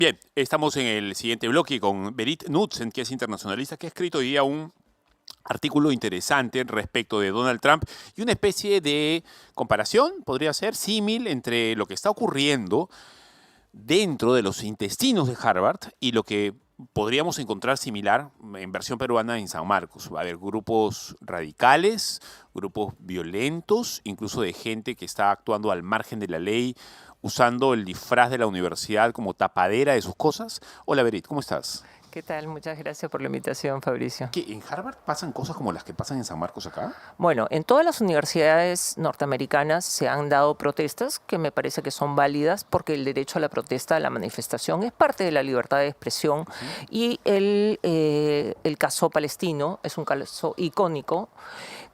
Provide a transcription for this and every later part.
Bien, estamos en el siguiente bloque con Berit Knudsen, que es internacionalista, que ha escrito hoy día un artículo interesante respecto de Donald Trump y una especie de comparación, podría ser, símil entre lo que está ocurriendo dentro de los intestinos de Harvard y lo que podríamos encontrar similar en versión peruana en San Marcos. Va a haber grupos radicales, grupos violentos, incluso de gente que está actuando al margen de la ley, usando el disfraz de la universidad como tapadera de sus cosas. Hola, Berit, ¿cómo estás? ¿Qué tal? Muchas gracias por la invitación, Fabricio. ¿Que en Harvard pasan cosas como las que pasan en San Marcos acá? Bueno, en todas las universidades norteamericanas se han dado protestas que me parece que son válidas porque el derecho a la protesta, a la manifestación, es parte de la libertad de expresión y el caso palestino es un caso icónico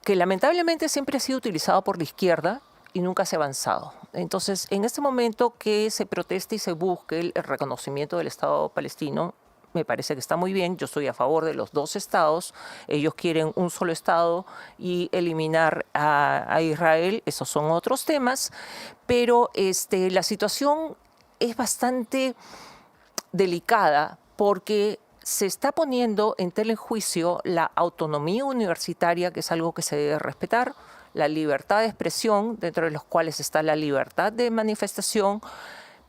que lamentablemente siempre ha sido utilizado por la izquierda y nunca se ha avanzado. Entonces, en este momento que se proteste y se busque el reconocimiento del Estado palestino, me parece que está muy bien. Yo estoy a favor de los dos estados. Ellos quieren un solo estado y eliminar a Israel. Esos son otros temas. Pero la situación es bastante delicada porque se está poniendo en tela en juicio la autonomía universitaria, que es algo que se debe respetar, la libertad de expresión, dentro de los cuales está la libertad de manifestación,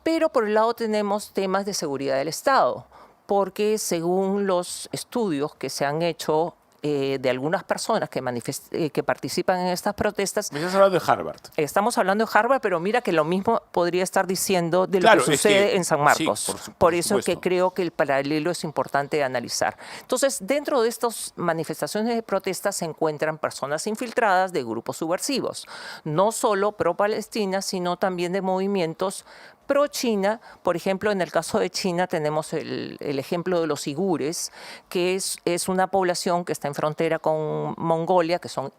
pero por el lado tenemos temas de seguridad del Estado, porque según los estudios que se han hecho de algunas personas que participan en estas protestas. Me estás hablando de Harvard. Estamos hablando de Harvard, pero mira que lo mismo podría estar diciendo de lo Claro, que sucede en San Marcos. Sí, por eso supuesto. que creo que el paralelo es importante analizar. Entonces, dentro de estas manifestaciones de protesta se encuentran personas infiltradas de grupos subversivos, no solo pro-Palestina, sino también de movimientos pro-China. Por ejemplo, en el caso de China tenemos el ejemplo de los uigures, que es una población que está en frontera con Mongolia, que son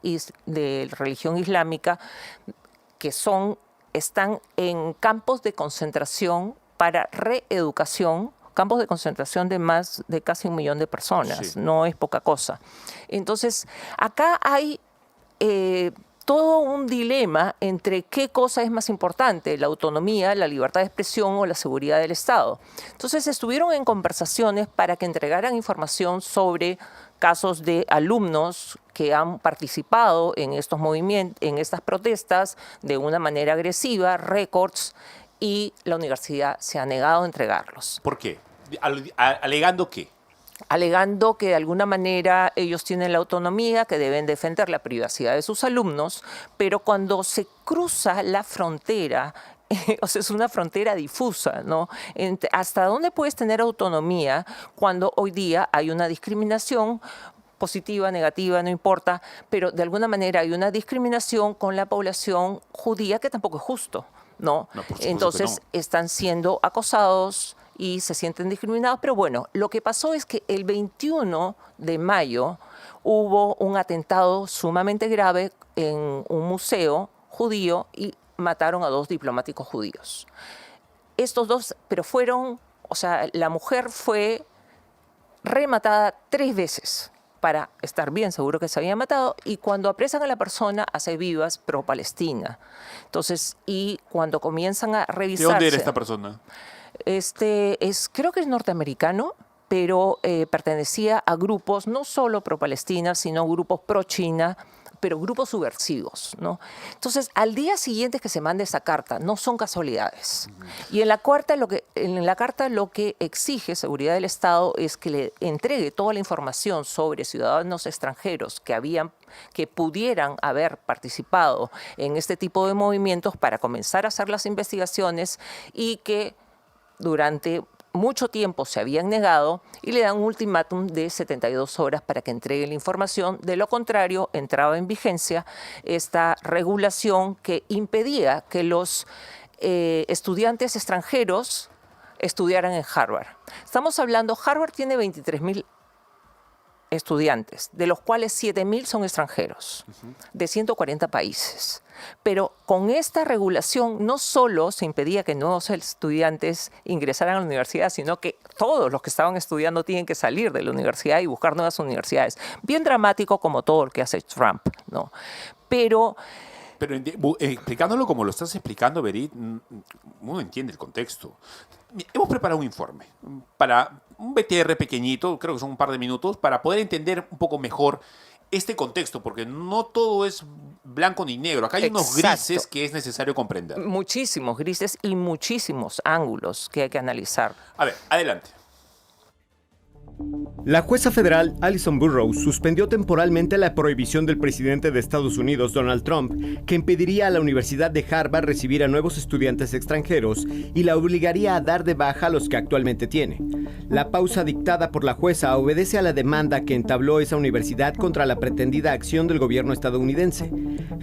de religión islámica, que están en campos de concentración para reeducación, campos de concentración de más de casi 1 millón de personas. Sí. No es poca cosa. Entonces, acá hay todo un dilema entre qué cosa es más importante, la autonomía, la libertad de expresión o la seguridad del Estado. Entonces estuvieron en conversaciones para que entregaran información sobre casos de alumnos que han participado en estos movimientos, en estas protestas de una manera agresiva, récords, y la universidad se ha negado a entregarlos. ¿Por qué? ¿Alegando qué? Alegando que de alguna manera ellos tienen la autonomía, que deben defender la privacidad de sus alumnos, pero cuando se cruza la frontera, o sea, es una frontera difusa, ¿no? ¿Hasta dónde puedes tener autonomía cuando hoy día hay una discriminación positiva, negativa, no importa, pero de alguna manera hay una discriminación con la población judía que tampoco es justo, ¿no? Entonces están siendo acosados y se sienten discriminados. Pero bueno, lo que pasó es que el 21 de mayo hubo un atentado sumamente grave en un museo judío y mataron a 2 diplomáticos judíos. Estos 2, pero la mujer fue rematada 3 veces para estar bien seguro que se había matado, y cuando apresan a la persona hace vivas pro-Palestina. Entonces, y cuando comienzan a revisarse... ¿De dónde era esta persona? Creo que es norteamericano, pero pertenecía a grupos no solo pro-Palestina, sino grupos pro-China, pero grupos subversivos, ¿no? Entonces, al día siguiente que se manda esa carta, no son casualidades. Y en la carta lo que exige seguridad del Estado es que le entregue toda la información sobre ciudadanos extranjeros que pudieran haber participado en este tipo de movimientos para comenzar a hacer las investigaciones, y que durante mucho tiempo se habían negado, y le dan un ultimátum de 72 horas para que entregue la información. De lo contrario, entraba en vigencia esta regulación que impedía que los estudiantes extranjeros estudiaran en Harvard. Harvard tiene 23.000 estudiantes, de los cuales 7.000 son extranjeros, de 140 países. Pero con esta regulación no solo se impedía que nuevos estudiantes ingresaran a la universidad, sino que todos los que estaban estudiando tienen que salir de la universidad y buscar nuevas universidades. Bien dramático, como todo lo que hace Trump, ¿no? Pero explicándolo como lo estás explicando, Berit, uno entiende el contexto. Hemos preparado un informe para un BTR pequeñito, creo que son un par de minutos, para poder entender un poco mejor este contexto, porque no todo es blanco ni negro. Acá hay unos grises que es necesario comprender. Muchísimos grises y muchísimos ángulos que hay que analizar. A ver, adelante. La jueza federal Alison Burroughs suspendió temporalmente la prohibición del presidente de Estados Unidos, Donald Trump, que impediría a la Universidad de Harvard recibir a nuevos estudiantes extranjeros y la obligaría a dar de baja a los que actualmente tiene. La pausa dictada por la jueza obedece a la demanda que entabló esa universidad contra la pretendida acción del gobierno estadounidense.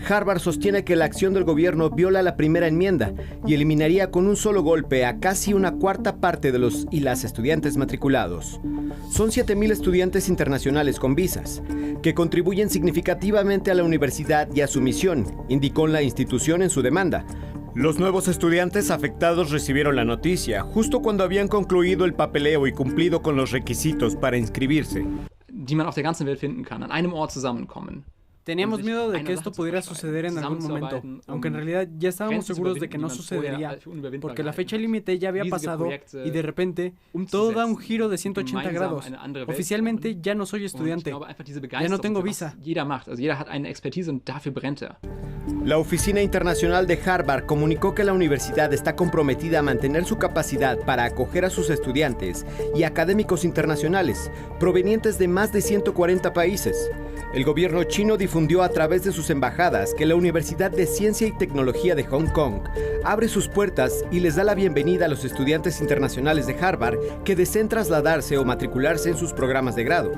Harvard sostiene que la acción del gobierno viola la primera enmienda y eliminaría con un solo golpe a casi una cuarta parte de los y las estudiantes matriculados. Son 7,000 estudiantes internacionales con visas, que contribuyen significativamente a la universidad y a su misión, indicó la institución en su demanda. Los nuevos estudiantes afectados recibieron la noticia justo cuando habían concluido el papeleo y cumplido con los requisitos para inscribirse. Die man auf der ganzen Welt finden kann, an einem Ort zusammenkommen. Teníamos miedo de que esto pudiera suceder en algún momento, aunque en realidad ya estábamos seguros de que no sucedería, porque la fecha límite ya había pasado y de repente todo da un giro de 180 grados. Oficialmente ya no soy estudiante, ya no tengo visa. La Oficina Internacional de Harvard comunicó que la universidad está comprometida a mantener su capacidad para acoger a sus estudiantes y académicos internacionales provenientes de más de 140 países. El gobierno chino difundió a través de sus embajadas que la Universidad de Ciencia y Tecnología de Hong Kong abre sus puertas y les da la bienvenida a los estudiantes internacionales de Harvard que deseen trasladarse o matricularse en sus programas de grado.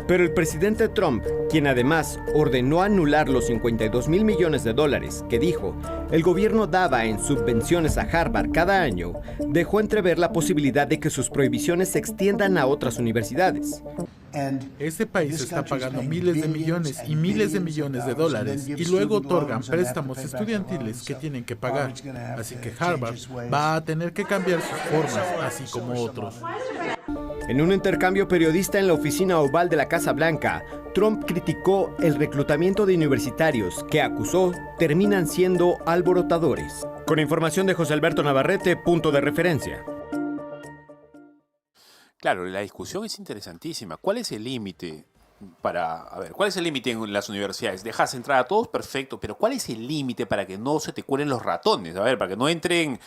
Pero el presidente Trump, quien además ordenó anular los $52,000 millones que dijo el gobierno daba en subvenciones a Harvard cada año, dejó entrever la posibilidad de que sus prohibiciones se extiendan a otras universidades. Este país está pagando miles de millones y miles de millones de dólares y luego otorgan préstamos estudiantiles que tienen que pagar. Así que Harvard va a tener que cambiar sus formas, así como otros. En un intercambio periodista en la oficina oval de la Casa Blanca, Trump criticó el reclutamiento de universitarios que acusó terminan siendo alborotadores. Con información de José Alberto Navarrete, Punto de Referencia. Claro, la discusión es interesantísima. ¿Cuál es el límite cuál es el límite en las universidades? ¿Dejas entrar a todos? Perfecto, pero ¿cuál es el límite para que no se te cuelen los ratones? A ver, para que no entren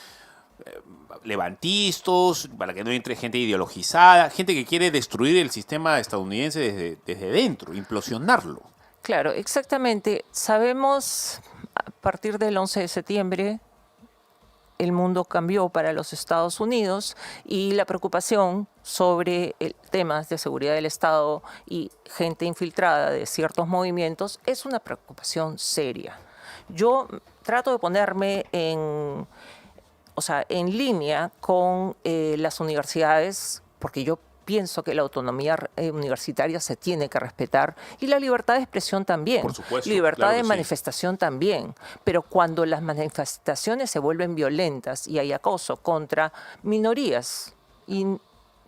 levantistas, para que no entre gente ideologizada, gente que quiere destruir el sistema estadounidense desde dentro, implosionarlo. Claro, exactamente. Sabemos, a partir del 11 de septiembre, el mundo cambió para los Estados Unidos y la preocupación sobre temas de seguridad del Estado y gente infiltrada de ciertos movimientos es una preocupación seria. Yo trato de ponerme en línea con las universidades, porque yo pienso que la autonomía universitaria se tiene que respetar y la libertad de expresión también. Por supuesto, libertad claro de que manifestación también. Pero cuando las manifestaciones se vuelven violentas y hay acoso contra minorías, y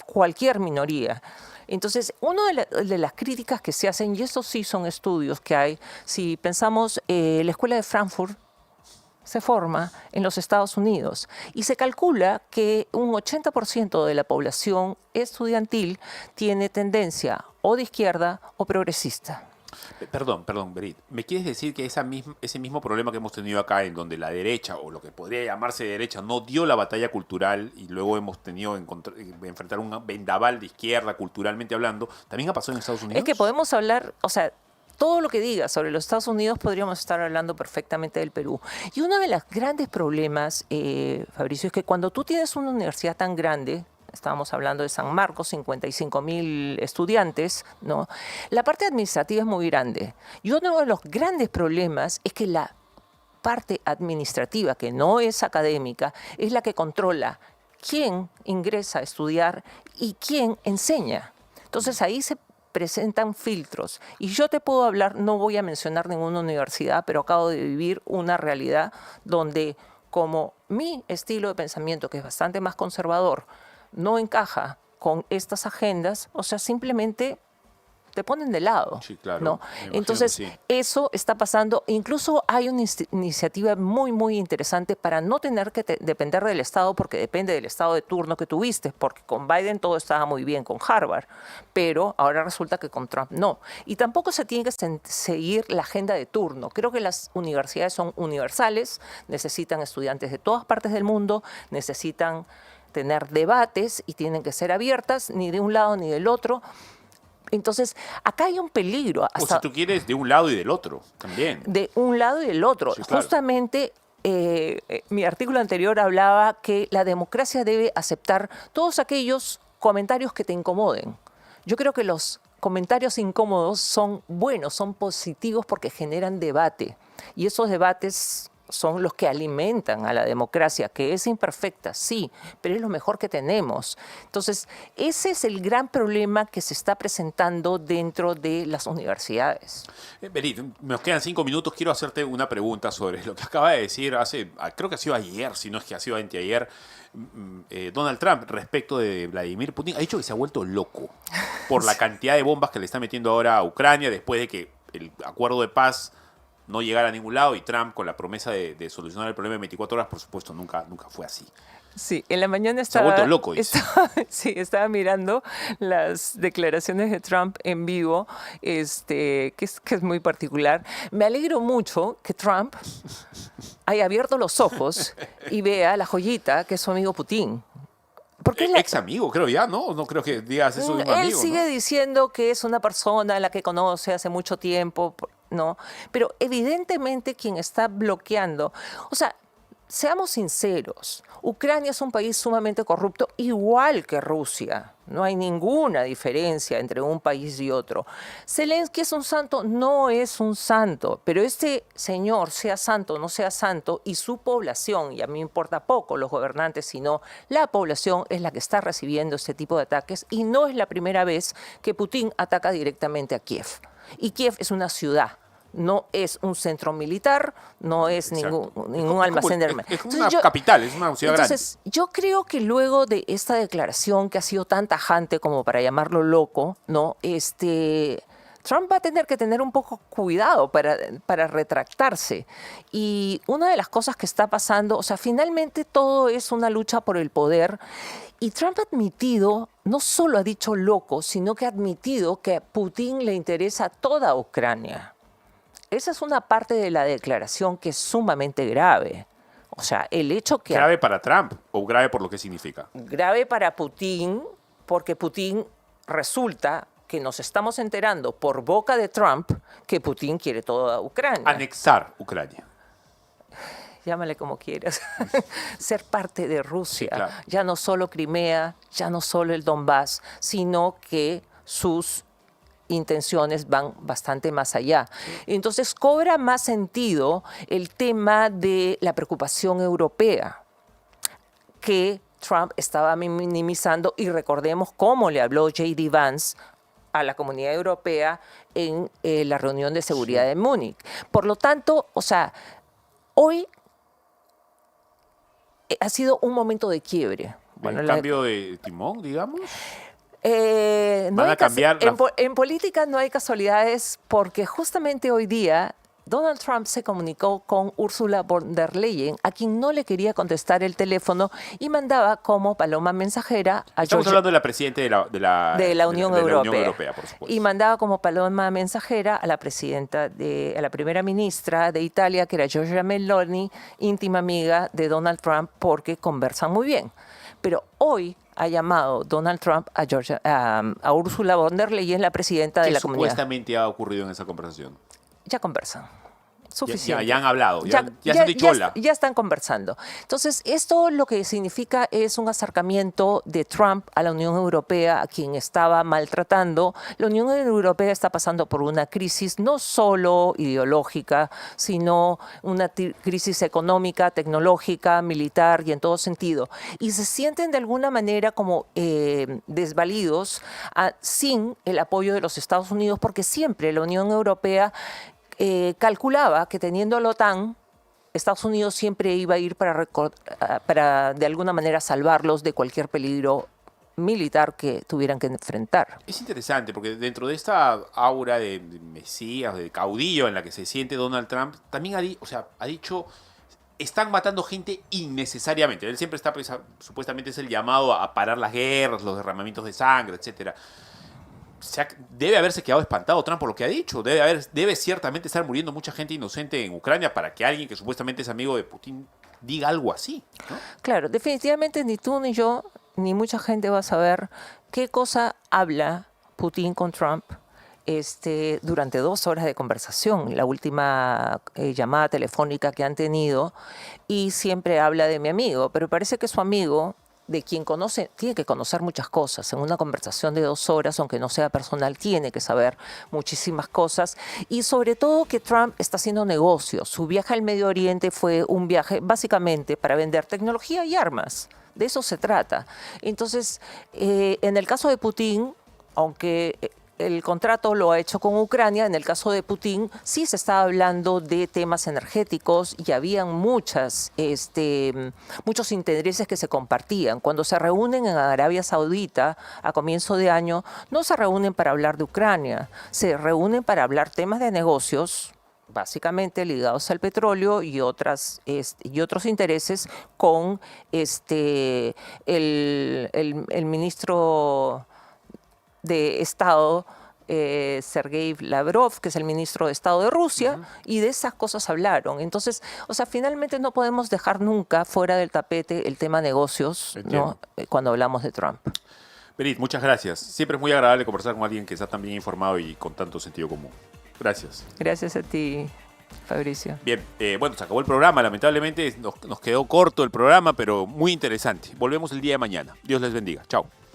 cualquier minoría, entonces, una de las críticas que se hacen, y estos sí son estudios que hay, si pensamos, la Escuela de Frankfurt se forma en los Estados Unidos y se calcula que un 80% de la población estudiantil tiene tendencia o de izquierda o progresista. Perdón, Berit. ¿Me quieres decir que ese mismo problema que hemos tenido acá, en donde la derecha, o lo que podría llamarse derecha, no dio la batalla cultural y luego hemos tenido que enfrentar un vendaval de izquierda, culturalmente hablando, también ha pasado en Estados Unidos? Es que podemos hablar, todo lo que digas sobre los Estados Unidos podríamos estar hablando perfectamente del Perú. Y uno de los grandes problemas, Fabricio, es que cuando tú tienes una universidad tan grande, estábamos hablando de San Marcos, 55,000 estudiantes, ¿no? La parte administrativa es muy grande. Y uno de los grandes problemas es que la parte administrativa, que no es académica, es la que controla quién ingresa a estudiar y quién enseña. Entonces ahí se presentan filtros. Y yo te puedo hablar, no voy a mencionar ninguna universidad, pero acabo de vivir una realidad donde, como mi estilo de pensamiento, que es bastante más conservador, no encaja con estas agendas, simplemente te ponen de lado. Sí, claro. ¿No? Entonces, eso está pasando. Incluso hay una iniciativa muy, muy interesante para no tener que depender del Estado, porque depende del Estado de turno que tuviste, porque con Biden todo estaba muy bien, con Harvard, pero ahora resulta que con Trump no. Y tampoco se tiene que seguir la agenda de turno. Creo que las universidades son universales, necesitan estudiantes de todas partes del mundo, necesitan tener debates y tienen que ser abiertas, ni de un lado ni del otro. Entonces, acá hay un peligro. O si tú quieres, de un lado y del otro también. De un lado y del otro. Sí, claro. Justamente, mi artículo anterior hablaba que la democracia debe aceptar todos aquellos comentarios que te incomoden. Yo creo que los comentarios incómodos son buenos, son positivos porque generan debate. Y esos debates son los que alimentan a la democracia, que es imperfecta, sí, pero es lo mejor que tenemos. Entonces, ese es el gran problema que se está presentando dentro de las universidades. Berit, nos quedan 5 minutos. Quiero hacerte una pregunta sobre lo que acaba de decir creo que ha sido ayer, si no es que ha sido anteayer, Donald Trump respecto de Vladimir Putin. Ha dicho que se ha vuelto loco por la cantidad de bombas que le está metiendo ahora a Ucrania después de que el acuerdo de paz no llegar a ningún lado, y Trump con la promesa de solucionar el problema en 24 horas, por supuesto, nunca fue así. Sí, en la mañana estaba... Se ha vuelto loco, dice. Estaba mirando las declaraciones de Trump en vivo, que es muy particular. Me alegro mucho que Trump haya abierto los ojos y vea la joyita que es su amigo Putin. Porque ex amigo, creo ya, ¿no? No creo que digas eso de un amigo. Él sigue diciendo que es una persona a la que conoce hace mucho tiempo, ¿no? Pero evidentemente quien está bloqueando... O sea, seamos sinceros, Ucrania es un país sumamente corrupto, igual que Rusia. No hay ninguna diferencia entre un país y otro. Zelensky es un santo, no es un santo, pero este señor, sea santo o no sea santo, y su población, y a mí me importa poco los gobernantes, sino la población es la que está recibiendo este tipo de ataques, y no es la primera vez que Putin ataca directamente a Kiev. Y Kiev es una ciudad. No es un centro militar, no es ningún almacén de armas. Es una capital, es una ciudad grande. Entonces, yo creo que luego de esta declaración que ha sido tan tajante como para llamarlo loco, ¿no? Trump va a tener que tener un poco cuidado para retractarse. Y una de las cosas que está pasando, o sea, finalmente todo es una lucha por el poder. Y Trump ha admitido, no solo ha dicho loco, sino que ha admitido que a Putin le interesa toda Ucrania. Esa es una parte de la declaración que es sumamente grave. O sea, el hecho que... ¿Grave para Trump o grave por lo que significa? Grave para Putin, porque Putin resulta que nos estamos enterando por boca de Trump que Putin quiere toda Ucrania. Anexar Ucrania. Llámale como quieras. Ser parte de Rusia. Sí, claro. Ya no solo Crimea, ya no solo el Donbass, sino que sus intenciones van bastante más allá. Entonces cobra más sentido el tema de la preocupación europea que Trump estaba minimizando, y recordemos cómo le habló J.D. Vance a la comunidad europea en la reunión de seguridad de Múnich. Por lo tanto, o sea, hoy ha sido un momento de quiebre. Bueno, ¿el cambio de timón, digamos? No van a cambiar en política no hay casualidades, porque justamente hoy día Donald Trump se comunicó con Ursula von der Leyen, a quien no le quería contestar el teléfono, y mandaba como paloma mensajera a Estamos hablando de la presidenta de la Unión Europea, por supuesto. Y mandaba como paloma mensajera a la a la primera ministra de Italia, que era Giorgia Meloni, íntima amiga de Donald Trump, porque conversan muy bien. Pero hoy ha llamado Donald Trump a Ursula von der Leyen, la presidenta de la comunidad. ¿Qué supuestamente ha ocurrido en esa conversación? Ya conversan. Suficiente. Ya han hablado, ya se han dicho hola. Ya están conversando. Entonces, esto lo que significa es un acercamiento de Trump a la Unión Europea, a quien estaba maltratando. La Unión Europea está pasando por una crisis no solo ideológica, sino una crisis económica, tecnológica, militar y en todo sentido. Y se sienten de alguna manera como desvalidos sin el apoyo de los Estados Unidos, porque siempre la Unión Europea calculaba que teniendo a la OTAN, Estados Unidos siempre iba a ir para de alguna manera salvarlos de cualquier peligro militar que tuvieran que enfrentar. Es interesante porque dentro de esta aura de mesías, de caudillo en la que se siente Donald Trump, también ha dicho, están matando gente innecesariamente. Él siempre está, supuestamente es el llamado a parar las guerras, los derramamientos de sangre, etc. Debe haberse quedado espantado Trump por lo que ha dicho. Debe ciertamente estar muriendo mucha gente inocente en Ucrania para que alguien que supuestamente es amigo de Putin diga algo así, ¿no? Claro, definitivamente ni tú ni yo, ni mucha gente va a saber qué cosa habla Putin con Trump durante 2 horas de conversación, la última llamada telefónica que han tenido, y siempre habla de mi amigo, pero parece que su amigo, de quien conoce, tiene que conocer muchas cosas. En una conversación de 2 horas, aunque no sea personal, tiene que saber muchísimas cosas. Y sobre todo que Trump está haciendo negocios. Su viaje al Medio Oriente fue un viaje básicamente para vender tecnología y armas. De eso se trata. Entonces, en el caso de Putin, aunque el contrato lo ha hecho con Ucrania, en el caso de Putin sí se estaba hablando de temas energéticos y habían muchos intereses que se compartían. Cuando se reúnen en Arabia Saudita a comienzo de año, no se reúnen para hablar de Ucrania, se reúnen para hablar temas de negocios, básicamente ligados al petróleo y otros intereses con el ministro de Estado, Sergei Lavrov, que es el ministro de Estado de Rusia, y de esas cosas hablaron. Entonces, finalmente no podemos dejar nunca fuera del tapete el tema negocios, ¿no? Cuando hablamos de Trump. Berit, muchas gracias. Siempre es muy agradable conversar con alguien que está tan bien informado y con tanto sentido común. Gracias. Gracias a ti, Fabricio. Bien, bueno, se acabó el programa. Lamentablemente nos quedó corto el programa, pero muy interesante. Volvemos el día de mañana. Dios les bendiga. Chao.